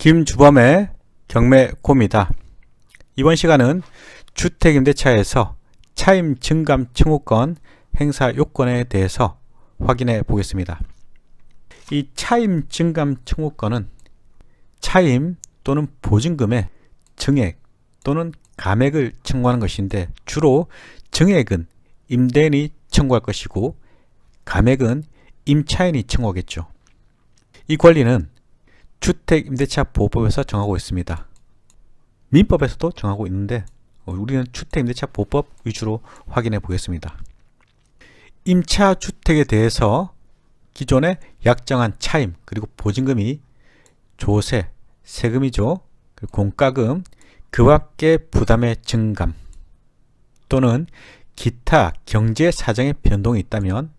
김주범의 경매고입니다. 이번 시간은 주택임대차에서 차임 증감 청구권 행사 요건에 대해서 확인해 보겠습니다. 이 차임 증감 청구권은 차임 또는 보증금의 증액 또는 감액을 청구하는 것인데, 주로 증액은 임대인이 청구할 것이고 감액은 임차인이 청구하겠죠. 이 권리는 주택임대차보호법에서 정하고 있습니다. 민법에서도 정하고 있는데 우리는 주택임대차보호법 위주로 확인해 보겠습니다. 임차주택에 대해서 기존에 약정한 차임 그리고 보증금이 조세, 세금이죠. 공과금, 그 밖의 부담의 증감 또는 기타 경제사정의 변동이 있다면,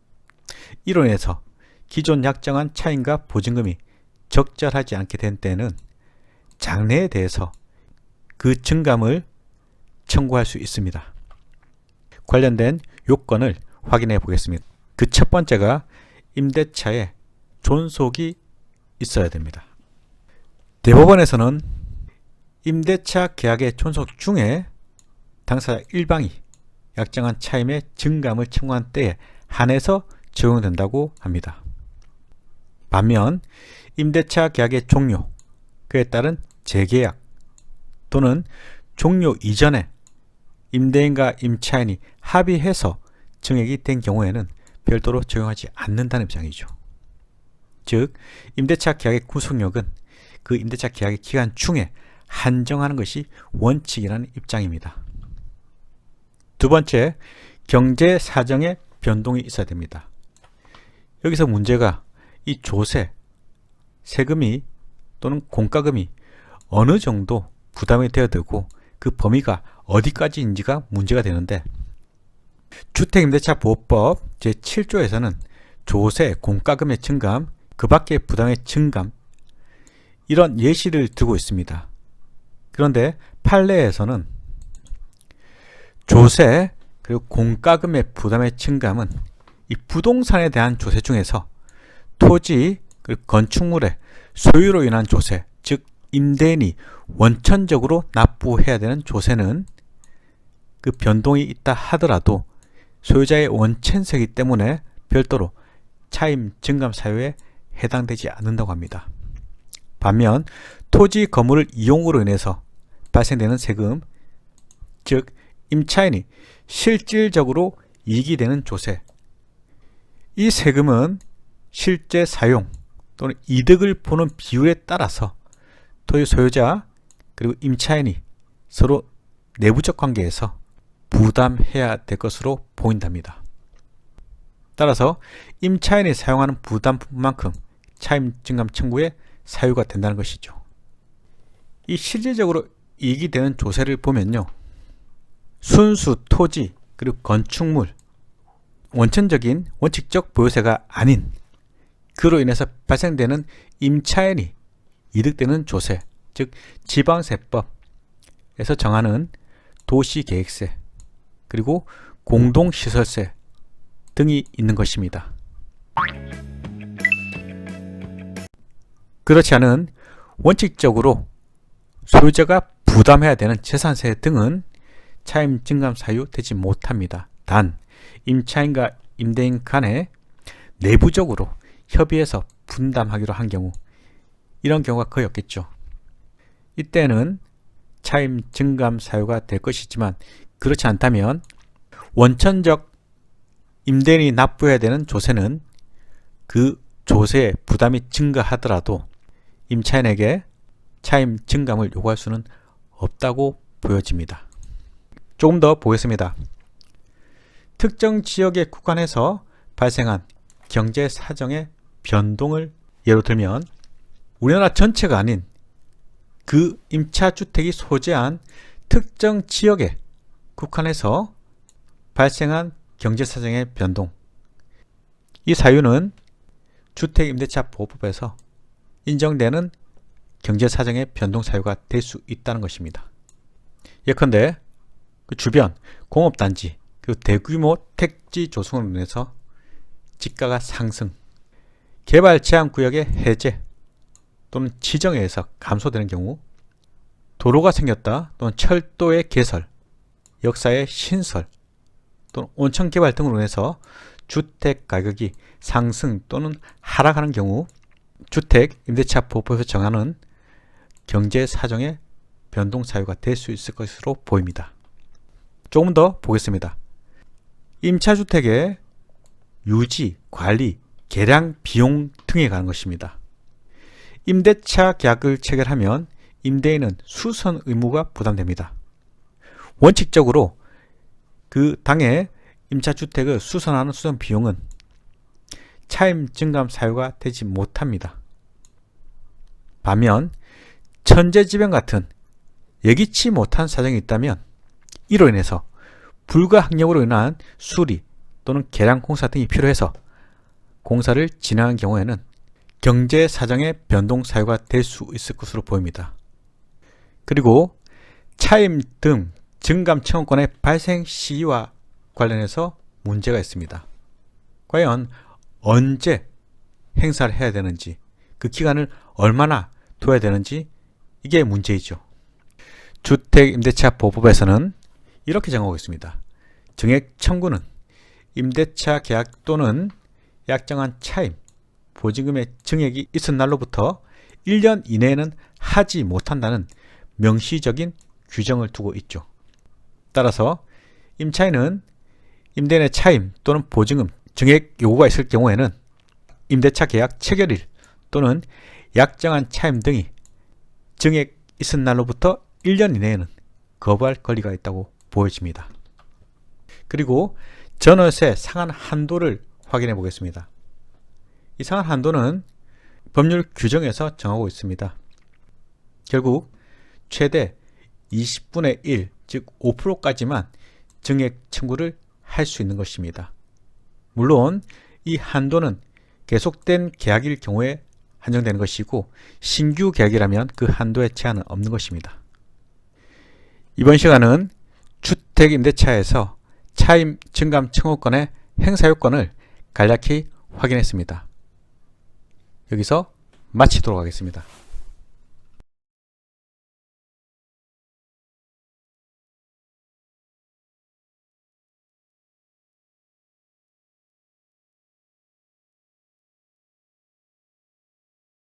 이로 인해서 기존 약정한 차임과 보증금이 적절하지 않게 된 때는 장래에 대해서 그 증감을 청구할 수 있습니다. 관련된 요건을 확인해 보겠습니다. 그 첫 번째가 임대차에 존속이 있어야 됩니다. 대법원에서는 임대차 계약의 존속 중에 당사자 일방이 약정한 차임의 증감을 청구한 때에 한해서 적용된다고 합니다. 반면 임대차 계약의 종료, 그에 따른 재계약 또는 종료 이전에 임대인과 임차인이 합의해서 증액이 된 경우에는 별도로 적용하지 않는다는 입장이죠. 즉, 임대차 계약의 구속력은 그 임대차 계약의 기간 중에 한정하는 것이 원칙이라는 입장입니다. 두 번째, 경제 사정의 변동이 있어야 됩니다. 여기서 문제가 이 조세, 세금이 또는 공과금이 어느 정도 부담이 되어야 되고 그 범위가 어디까지인지가 문제가 되는데, 주택임대차보호법 제7조에서는 조세, 공과금의 증감, 그 밖의 부담의 증감, 이런 예시를 두고 있습니다. 그런데 판례에서는 조세 그리고 공과금의 부담의 증감은 이 부동산에 대한 조세 중에서 토지 그리고 건축물의 소유로 인한 조세, 즉 임대인이 원천적으로 납부해야 되는 조세는 그 변동이 있다 하더라도 소유자의 원천세이기 때문에 별도로 차임 증감 사유에 해당되지 않는다고 합니다. 반면 토지 건물을 이용으로 인해서 발생되는 세금, 즉 임차인이 실질적으로 이익이 되는 조세, 이 세금은 실제 사용 또는 이득을 보는 비율에 따라서 토지 소유자 그리고 임차인이 서로 내부적 관계에서 부담해야 될 것으로 보인답니다. 따라서 임차인이 사용하는 부담만큼 차임 증감 청구의 사유가 된다는 것이죠. 이 실질적으로 이익이 되는 조세를 보면요, 순수 토지 그리고 건축물, 원천적인 원칙적 보유세가 아닌 그로 인해서 발생되는 임차인이 이득되는 조세, 즉 지방세법에서 정하는 도시계획세 그리고 공동시설세 등이 있는 것입니다. 그렇지 않은 원칙적으로 소유자가 부담해야 되는 재산세 등은 차임 증감 사유 되지 못합니다. 단 임차인과 임대인 간에 내부적으로 협의해서 분담하기로 한 경우, 이런 경우가 거의 없겠죠. 이때는 차임 증감 사유가 될 것이지만, 그렇지 않다면 원천적 임대인이 납부해야 되는 조세는 그 조세의 부담이 증가하더라도 임차인에게 차임 증감을 요구할 수는 없다고 보여집니다. 조금 더 보겠습니다. 특정 지역에 국한해서 발생한 경제 사정의 변동을 예로 들면, 우리나라 전체가 아닌 그 임차주택이 소재한 특정 지역에 국한해서 발생한 경제 사정의 변동, 이 사유는 주택임대차보호법에서 인정되는 경제 사정의 변동 사유가 될 수 있다는 것입니다. 예컨대 그 주변 공업단지 그리고 대규모 택지 조성으로 인해서 집가가 상승, 개발 제한 구역의 해제 또는 지정에 의해서 감소되는 경우, 도로가 생겼다 또는 철도의 개설, 역사의 신설 또는 온천 개발 등으로 인해서 주택 가격이 상승 또는 하락하는 경우 주택 임대차 보호법에서 정하는 경제 사정의 변동 사유가 될 수 있을 것으로 보입니다. 조금 더 보겠습니다. 임차주택의 유지, 관리, 개량 비용 등에 관한 것입니다. 임대차 계약을 체결하면 임대인은 수선 의무가 부담됩니다. 원칙적으로 그 당해 임차주택을 수선하는 수선 비용은 차임 증감 사유가 되지 못합니다. 반면 천재지변 같은 예기치 못한 사정이 있다면 이로 인해서 불가항력으로 인한 수리 또는 개량 공사 등이 필요해서 공사를 진행한 경우에는 경제 사정의 변동 사유가 될 수 있을 것으로 보입니다. 그리고 차임 등 증감 청구권의 발생 시기와 관련해서 문제가 있습니다. 과연 언제 행사를 해야 되는지, 그 기간을 얼마나 둬야 되는지, 이게 문제이죠. 주택임대차보호법에서는 이렇게 정하고 있습니다. 증액 청구는 임대차 계약 또는 약정한 차임, 보증금의 증액이 있은 날로부터 1년 이내에는 하지 못한다는 명시적인 규정을 두고 있죠. 따라서 임차인은 임대인의 차임 또는 보증금, 증액 요구가 있을 경우에는 임대차 계약 체결일 또는 약정한 차임 등이 증액 있은 날로부터 1년 이내에는 거부할 권리가 있다고 보여집니다. 그리고 전월세 상한 한도를 확인해 보겠습니다. 이 상한 한도는 법률 규정에서 정하고 있습니다. 결국 최대 20분의 1, 즉 5%까지만 증액 청구를 할 수 있는 것입니다. 물론 이 한도는 계속된 계약일 경우에 한정되는 것이고 신규 계약이라면 그 한도에 제한은 없는 것입니다. 이번 시간은 주택임대차에서 차임 증감 청구권의 행사 요건을 간략히 확인했습니다. 여기서 마치도록 하겠습니다.